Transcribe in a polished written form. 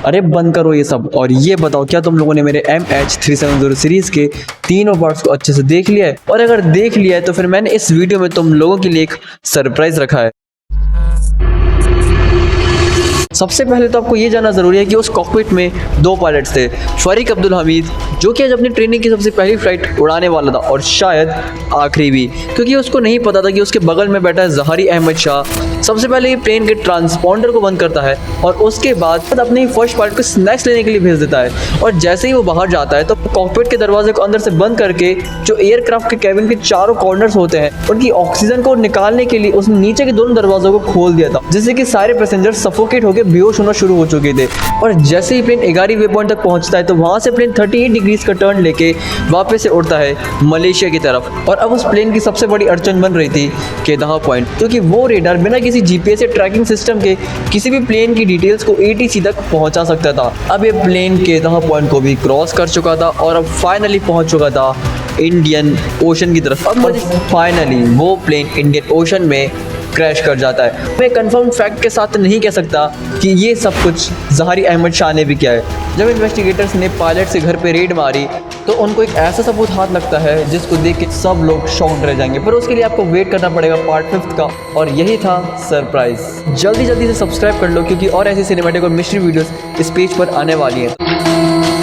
अरे बंद करो ये सब और ये बताओ, क्या तुम लोगों ने मेरे MH370 सीरीज के तीनों पार्ट्स को अच्छे से देख लिया है? और अगर देख लिया है तो फिर मैंने इस वीडियो में तुम लोगों के लिए एक सरप्राइज रखा है। सबसे पहले तो आपको ये जानना जरूरी है कि उस कॉकपिट में दो पायलट्स थे, फारिक अब्दुल हमीद जो कि आज अपनी ट्रेनिंग की सबसे पहली फ्लाइट उड़ाने वाला था और शायद आखिरी भी, क्योंकि उसको नहीं पता था कि उसके बगल में बैठा है ज़हारी अहमद शाह। सबसे पहले ये प्लेन के ट्रांसपॉन्डर को बंद करता है और उसके बाद अपने फर्स्ट पायलट को स्नैक्स लेने के लिए भेज देता है। और जैसे ही वो बाहर जाता है तो कॉकपिट के दरवाजे को अंदर से बंद करके जो एयरक्राफ्ट के कैबिन के चारों कॉर्नर्स होते हैं उनकी ऑक्सीजन को निकालने के लिए उसने नीचे के दोनों दरवाजों को खोल दिया था, जिससे कि सारे पैसेंजर सफोकेट होकर बेहोश होना शुरू हो चुके थे। और जैसे ही प्लेन 11 वे पॉइंट तक पहुंचता है तो वहां से प्लेन 38 डिग्रीज का टर्न लेके वापस से उड़ता है मलेशिया की तरफ। और अब उस प्लेन की सबसे बड़ी अड़चन बन रही थी केदाह पॉइंट, क्योंकि वो रेडार बिना किसी जीपीएस या ट्रैकिंग सिस्टम के किसी भी प्लेन की डिटेल्स को ATC तक पहुंचा सकता था। अब ये प्लेन केदाह पॉइंट को भी क्रॉस कर चुका था और अब फाइनली पहुंच चुका था इंडियन ओशन की तरफ। अब फाइनली वो प्लेन इंडियन ओशन में क्रैश कर जाता है। मैं कंफर्म फैक्ट के साथ नहीं कह सकता कि ये सब कुछ ज़हारी अहमद शाह ने भी किया है। जब इन्वेस्टिगेटर्स ने पायलट से घर पे रेड मारी तो उनको एक ऐसा सबूत हाथ लगता है जिसको देख के सब लोग शॉक्ड रह जाएंगे, पर उसके लिए आपको वेट करना पड़ेगा पार्ट 5 का। और यही था सरप्राइज। जल्दी जल्दी से सब्सक्राइब कर लो क्योंकि और ऐसी सिनेमैटिक और मिस्ट्री वीडियोस इस पेज पर आने वाली हैं।